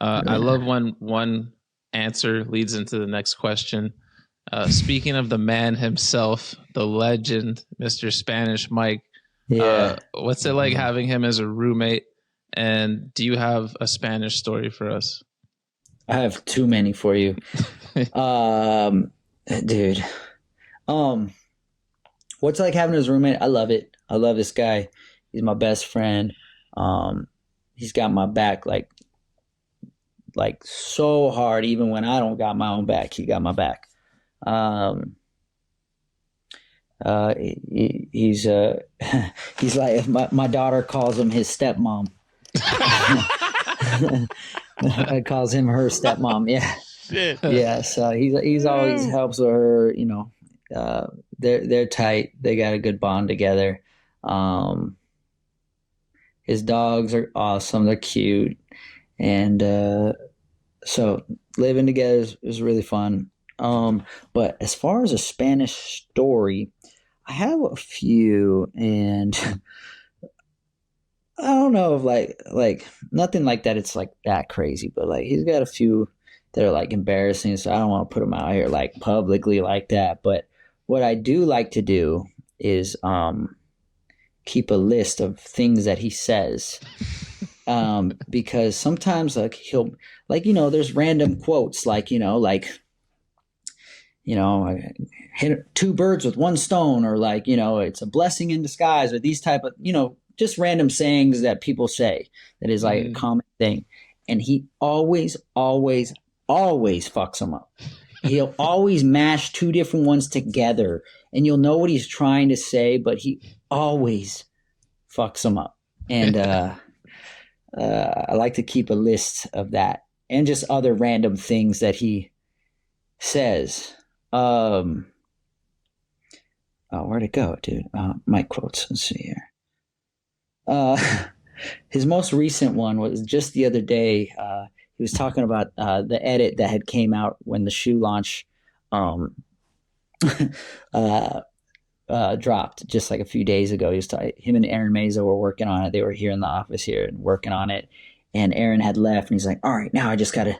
I love when one answer leads into the next question. Speaking of the man himself, the legend, Mr. Spanish Mike, Yeah. what's it like having him as a roommate? And do you have a Spanish story for us? I have too many for you. Dude. What's it like having his roommate? I love it. I love this guy. He's my best friend. He's got my back like so hard, even when I don't got my own back, he got my back. He's he's like my daughter calls him his stepmom. I calls him her stepmom. Yeah. Shit. Yeah. So he's always helps with her. You know, they're tight. They got a good bond together. His dogs are awesome. They're cute, and so living together is really fun. But as far as a Spanish story, I have a few, and I don't know if like nothing like that. It's like that crazy, but like he's got a few that are like embarrassing. So I don't want to put them out here like publicly like that. But what I do like to do is keep a list of things that he says. Because sometimes like he'll like, there's random quotes like, hit two birds with one stone, or like, it's a blessing in disguise, or these type of, just random sayings that people say that is like a common thing. And he always fucks them up. He'll always mash two different ones together, and you'll know what he's trying to say, but he always fucks them up. And I like to keep a list of that and just other random things that he says. Where'd it go, dude? My quotes. Let's see here. His most recent one was just the other day. He was talking about the edit that had came out when the shoe launch dropped just like a few days ago. Him and Aaron Meza were working on it. They were here in the office here and working on it. And Aaron had left, and he's like, all right, now I just got to,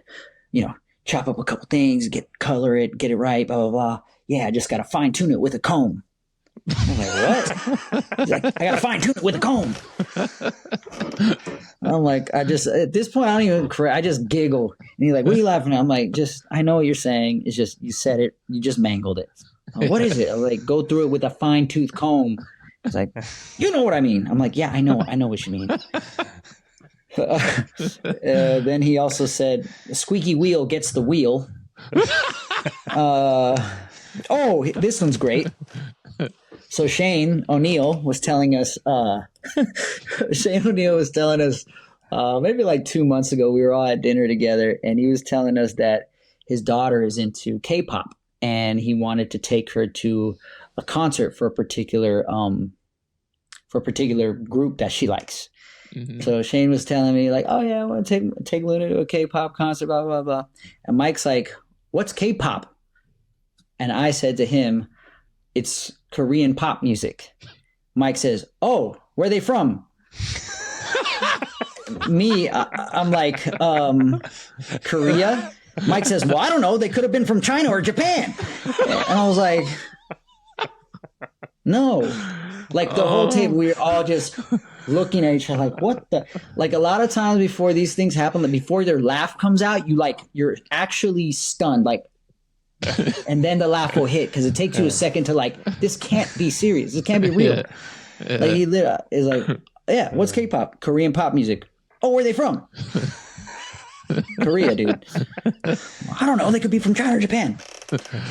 chop up a couple things, color it, get it right, blah, blah, blah. Yeah, I just got to fine tune it with a comb. I was like, what? He's like, I got to fine tune it with a comb. I'm like, at this point, I don't even I just giggle. And he's like, what are you laughing at? I'm like, I know what you're saying. It's just, you said it, you just mangled it. Like, what is it? I'm like, go through it with a fine tooth comb. He's like, you know what I mean? I'm like, yeah, I know what you mean. Then he also said, the squeaky wheel gets the wheel. This one's great. So Shane O'Neill was telling us, maybe like 2 months ago, we were all at dinner together, and he was telling us that his daughter is into K-pop, and he wanted to take her to a concert for a particular group that she likes. Mm-hmm. So Shane was telling me like, oh yeah, I want to take Luna to a K-pop concert, blah, blah, blah. And Mike's like, what's K-pop? And I said to him, it's Korean pop music. Mike says, oh, where are they from? I'm like, Korea? Mike says, well, I don't know. They could have been from China or Japan. And I was like, no. Like the whole table, we were all just looking at each other like, what the? Like a lot of times before these things happen, like before their laugh comes out, you're actually stunned. Like, and then the laugh will hit because it takes you a second to like, this can't be serious. This can't be real. Yeah. Like he is like, yeah, what's K-pop? Korean pop music. Oh, where are they from? Korea, dude. I don't know. They could be from China or Japan.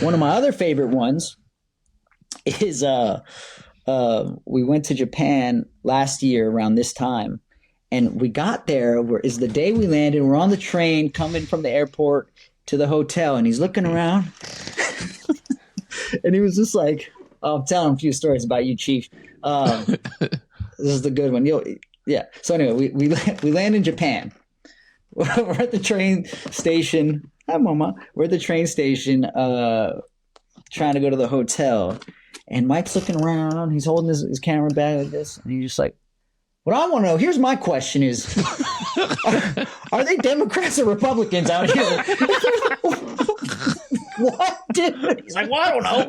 One of my other favorite ones is we went to Japan last year around this time, and we got there. Is the day we landed. We're on the train coming from the airport to the hotel, and he's looking around, and he was just like, "I'm telling a few stories about you, Chief. This is the good one." Yeah. So anyway, we land in Japan. We're at the train station. Hi, Mama. We're at the train station, trying to go to the hotel, and Mike's looking around. He's holding his camera bag like this, and he's just like, What I want to know, here's my question is, are they Democrats or Republicans out here? What? Dude? He's like, well, I don't know.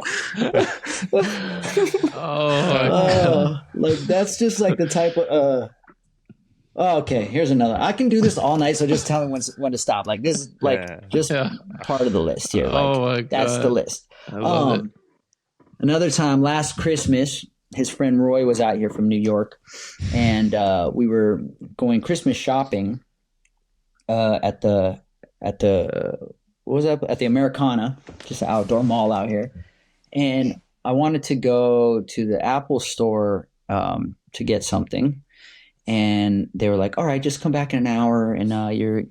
Like, that's just like the type of, okay, here's another. I can do this all night, so just tell me when to stop. Like, this is like part of the list here. Like, my God. That's the list. I love it. Another time, last Christmas, his friend Roy was out here from New York, and we were going Christmas shopping at the what was that? At the Americana, just an outdoor mall out here. And I wanted to go to the Apple store to get something, and they were like, "All right, just come back in an hour, and your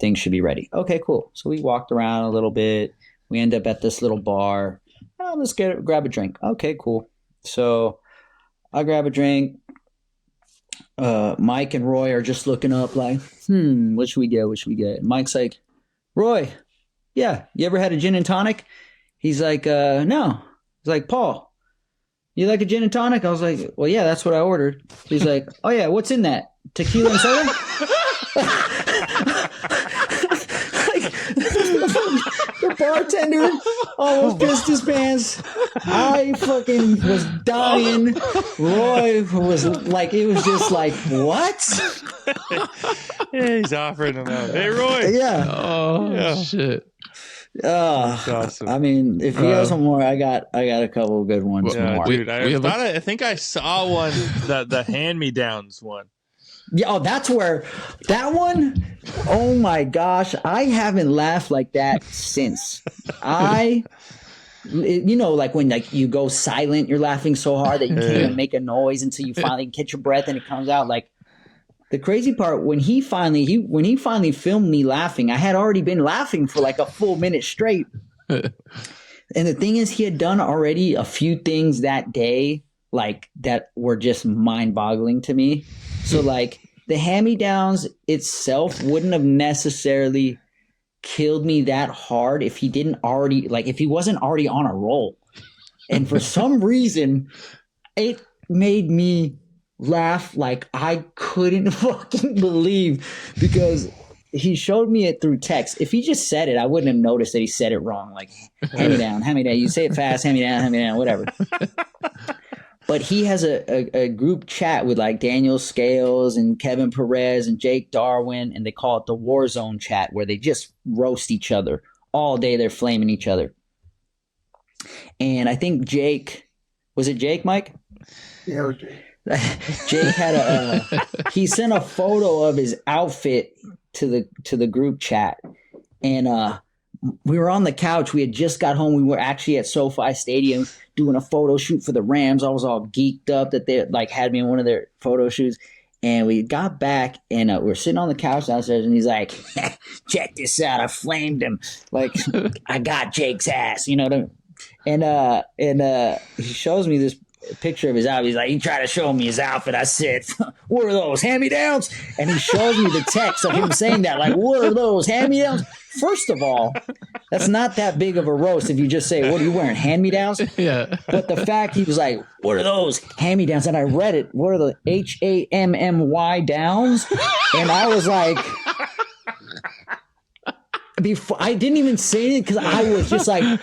things should be ready." Okay, cool. So we walked around a little bit. We end up at this little bar. Oh, let's grab a drink. Okay, cool. So I grab a drink. Mike and Roy are just looking up like, what should we get? What should we get? And Mike's like, Roy, yeah, you ever had a gin and tonic? He's like, no. He's like, Paul, you like a gin and tonic? I was like, well, yeah, that's what I ordered. He's like, oh, yeah, what's in that? Tequila and soda? The bartender almost pissed his pants. I fucking was dying. Roy was like, it was just like, what? Yeah, he's offering them out. Hey, Roy. Yeah. Oh, shit. That's awesome. I mean, if you have some more, I got a couple of good ones more. Dude, I think I saw one, the hand-me-downs one. Yeah, that's where that one. Oh my gosh, I haven't laughed like that since. Like when like you go silent, you're laughing so hard that you can't even make a noise until you finally catch your breath and it comes out. Like the crazy part when he finally filmed me laughing, I had already been laughing for like a full minute straight. And the thing is, he had done already a few things that day like that were just mind-boggling to me. So like the hand-me-downs itself wouldn't have necessarily killed me that hard if he wasn't already on a roll. And for some reason, it made me laugh like I couldn't fucking believe, because he showed me it through text. If he just said it, I wouldn't have noticed that he said it wrong. Like, hand me down. You say it fast, hand me down, whatever. But he has a group chat with like Daniel Scales and Kevin Perez and Jake Darwin, and they call it the War Zone chat, where they just roast each other all day. They're flaming each other. And I think Jake, was it Jake, Mike? Yeah, it was Jake. Jake had he sent a photo of his outfit to the group chat, and we were on the couch. We had just got home. We were actually at SoFi Stadium doing a photo shoot for the Rams. I was all geeked up that they like had me in one of their photo shoots. And we got back, and we're sitting on the couch downstairs, and he's like, check this out. I flamed him. Like, I got Jake's ass, you know what I mean? And he shows me this picture of his outfit. He's like, he tried to show me his outfit. I said, what are those, hand-me-downs? And he shows me the text of him saying that, like, what are those, hand-me-downs? First of all, that's not that big of a roast if you just say, what are you wearing, hand-me-downs? Yeah. But the fact he was like, what are those, hand-me-downs? And I read it, what are the HAMMY downs? And I was like, before I didn't even say it because I was just like,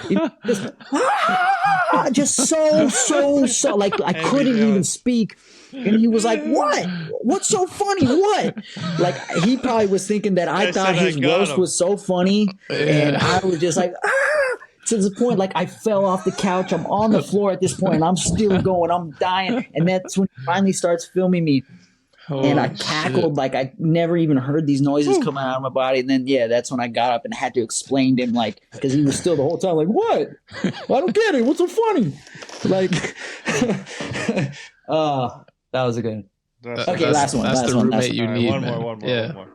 just so like I couldn't even speak. And he was like, what? What's so funny? What? Like, he probably was thinking that I thought his roast was so funny. And I was just like, to the point, like, I fell off the couch. I'm on the floor at this point, and I'm still going. I'm dying. And that's when he finally starts filming me. And I cackled like I never even heard these noises coming out of my body. And then, that's when I got up and had to explain to him, like, because he was still the whole time like, what? I don't get it. What's so funny? Like, that was a good one. Okay, last one. That's last the one. roommate you need. One more.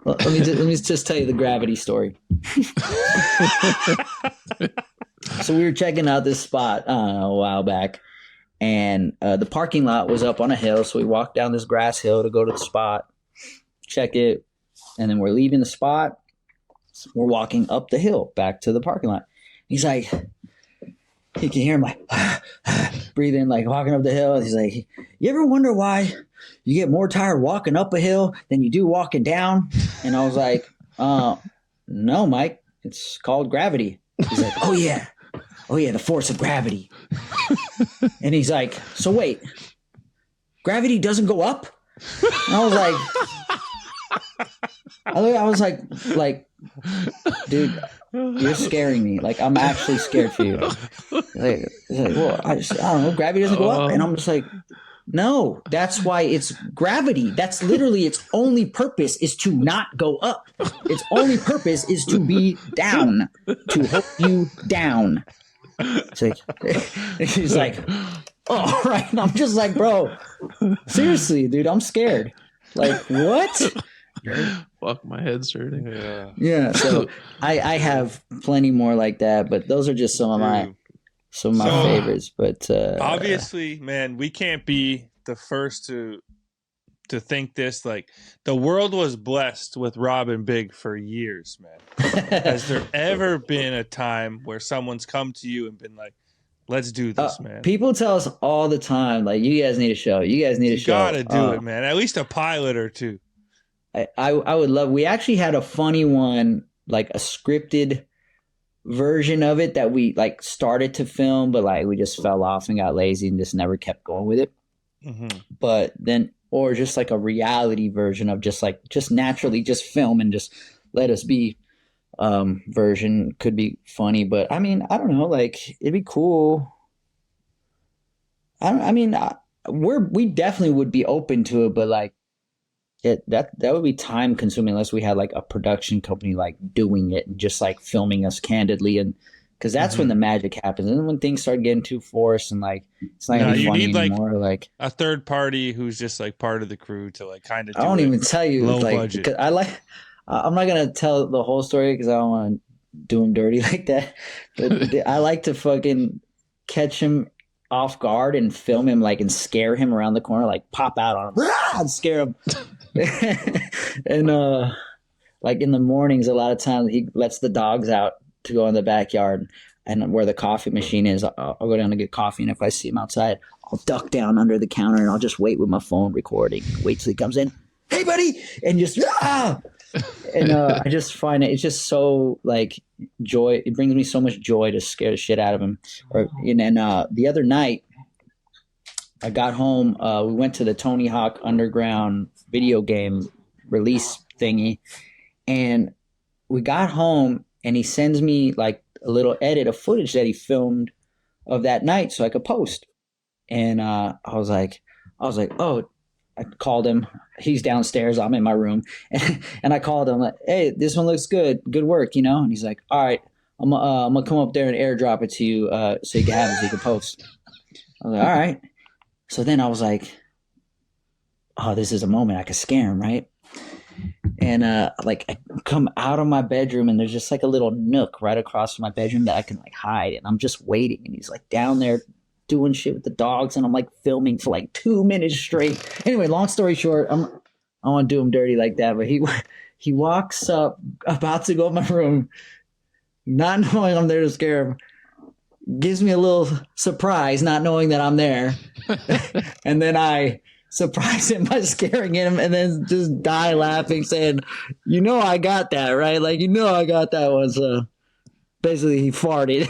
Well, let me just tell you the gravity story. So we were checking out this spot a while back, and the parking lot was up on a hill. So we walked down this grass hill to go to the spot, check it, and then we're leaving the spot. We're walking up the hill back to the parking lot. He's like, he can hear him like breathing, like walking up the hill. He's like, you ever wonder why you get more tired walking up a hill than you do walking down? And I was like, no, Mike, it's called gravity. He's like, oh yeah, the force of gravity. And he's like, so wait, gravity doesn't go up? And I was like, dude, you're scaring me. Like, I'm actually scared for you. Like, well, I don't know, gravity doesn't go up. And I'm just like, no, that's why it's gravity. That's literally its only purpose is to not go up. Its only purpose is to be down, to hold you down. It's like, he's like, oh, right. And I'm just like, bro, seriously, dude, I'm scared. Like, what? Fuck, my head's hurting. Yeah. So I have plenty more like that, but those are just some of my favorites. But obviously, man, we can't be the first to think this. Like, the world was blessed with Rob and Big for years, man. Has there ever been a time where someone's come to you and been like, let's do this, man? People tell us all the time, like, you guys need a show. You guys need a show. You gotta do it, man. At least a pilot or two. I would love. We actually had a funny one, like a scripted version of it that we like started to film, but like we just fell off and got lazy and just never kept going with it. Mm-hmm. But then, or just like a reality version of just naturally just film and just let us be version could be funny. But I mean, I don't know, like it'd be cool. We definitely would be open to it, but like that would be time consuming unless we had like a production company like doing it and just like filming us candidly, and because that's when the magic happens. And then when things start getting too forced and like it's not gonna be funny anymore, like a third party who's just like part of the crew to like kind of I don't even tell you low like budget. Because I'm not gonna tell the whole story because I don't want to do him dirty like that, but I like to fucking catch him off guard and film him like and scare him around the corner, like pop out on him and scare him. And like in the mornings, a lot of times he lets the dogs out to go in the backyard, and where the coffee machine is, I'll go down to get coffee, and if I see him outside, I'll duck down under the counter and I'll just wait with my phone recording, wait till he comes in, hey buddy, and just and I just find it's just so like joy. It brings me so much joy to scare the shit out of him. And then the other night I got home, we went to the Tony Hawk Underground video game release thingy, and we got home and he sends me like a little edit of footage that he filmed of that night so I could post. And I was like, oh, I called him. He's downstairs. I'm in my room. And I called him like, hey, this one looks good. Good work, you know? And he's like, all right, I'm going to come up there and airdrop it to you so you can have it, so you can post. I was like, all right. So then I was like, oh, this is a moment I could scare him, right? And like I come out of my bedroom and there's just like a little nook right across from my bedroom that I can like hide. And I'm just waiting. And he's like down there doing shit with the dogs. And I'm like filming for like 2 minutes straight. Anyway, long story short, I don't want to do him dirty like that. But he walks up, about to go in my room, not knowing I'm there to scare him. Gives me a little surprise, not knowing that I'm there. And then I surprise him by scaring him and then just die laughing, saying, you know I got that, right? Like, you know I got that one. So basically he farted.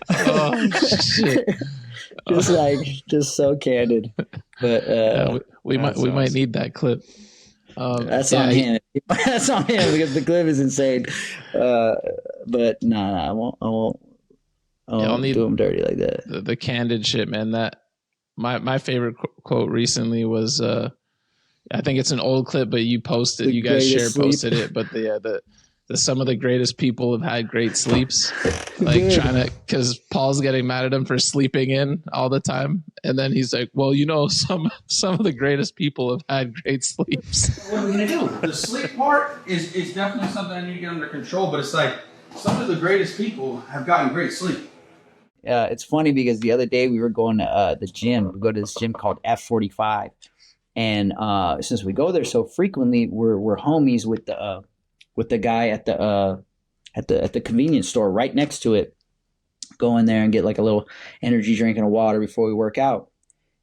Oh, shit. Just so candid. But we might need that clip. That's on him. That's on him because the clip is insane. But no, I won't do him dirty like that. The candid shit, man. That my favorite quote recently was I think it's an old clip, but you posted, you guys posted it. But the some of the greatest people have had great sleeps, like because Paul's getting mad at him for sleeping in all the time, and then he's like, well, you know, some of the greatest people have had great sleeps. What are we gonna do? The sleep part is definitely something I need to get under control, but it's like some of the greatest people have gotten great sleep. Yeah, it's funny because the other day we were going to the gym. We go to this gym called F45, and since we go there so frequently, we're homies with the guy at at the convenience store right next to it. Go in there and get like a little energy drink and a water before we work out.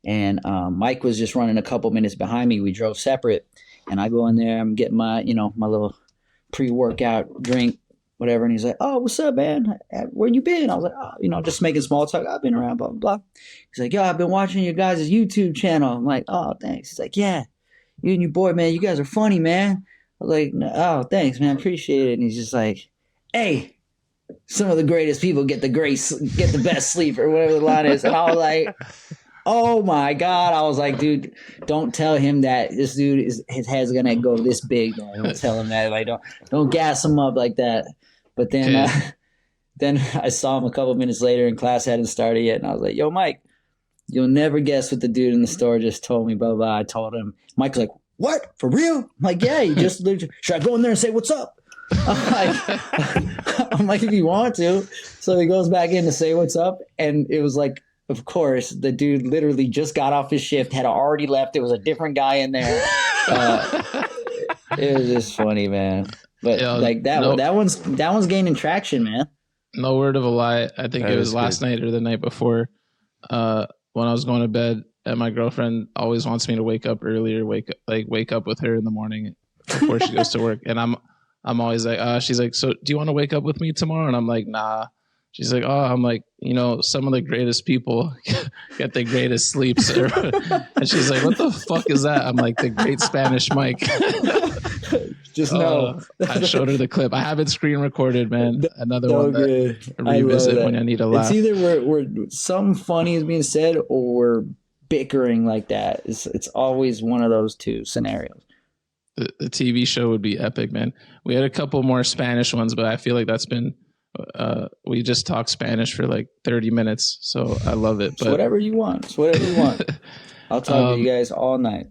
And Mike was just running a couple minutes behind me. We drove separate, and I go in there. I'm getting my my little pre-workout drink, whatever. And he's like, "Oh, what's up, man? Where you been?" I was like, "Oh, just making small talk. I've been around, blah blah blah." He's like, "Yo, I've been watching your guys' YouTube channel." I'm like, "Oh, thanks." He's like, "Yeah, you and your boy, man, you guys are funny, man." I was like, "Oh, thanks, man, appreciate it." And he's just like, "Hey, some of the greatest people get the best sleep," or whatever the line is. And I was like, oh my God. I was like, dude, don't tell him that. This dude his head's gonna go this big, man. Don't tell him that. Like, don't gas him up like that. But then then I saw him a couple minutes later and class hadn't started yet, and I was like, yo, Mike, you'll never guess what the dude in the store just told me, blah blah. I told him. Mike's like, what? For real? I'm like, yeah, you just should I go in there and say what's up? I'm like, if you want to. So he goes back in to say what's up, and it was like, of course, the dude literally just got off his shift, had already left. It was a different guy in there. It was just funny, man. But like that one's gaining traction, man. No word of a lie. I think it was last night or the night before. When I was going to bed, and my girlfriend always wants me to wake up earlier, wake up with her in the morning before she goes to work, and I'm always like, she's like, so do you want to wake up with me tomorrow? And I'm like, nah. She's like, oh, I'm like, some of the greatest people get the greatest sleeps. And she's like, what the fuck is that? I'm like, the Great Spanish Mike. Just know. I showed her the clip. I have it screen recorded, man. Another one that I revisit when I need a laugh. It's either we're something funny is being said or we're bickering like that. It's always one of those two scenarios. The TV show would be epic, man. We had a couple more Spanish ones, but I feel like that's been we just talk Spanish for like 30 minutes, so I love it. But it's whatever you want. It's whatever you want. I'll talk to you guys all night.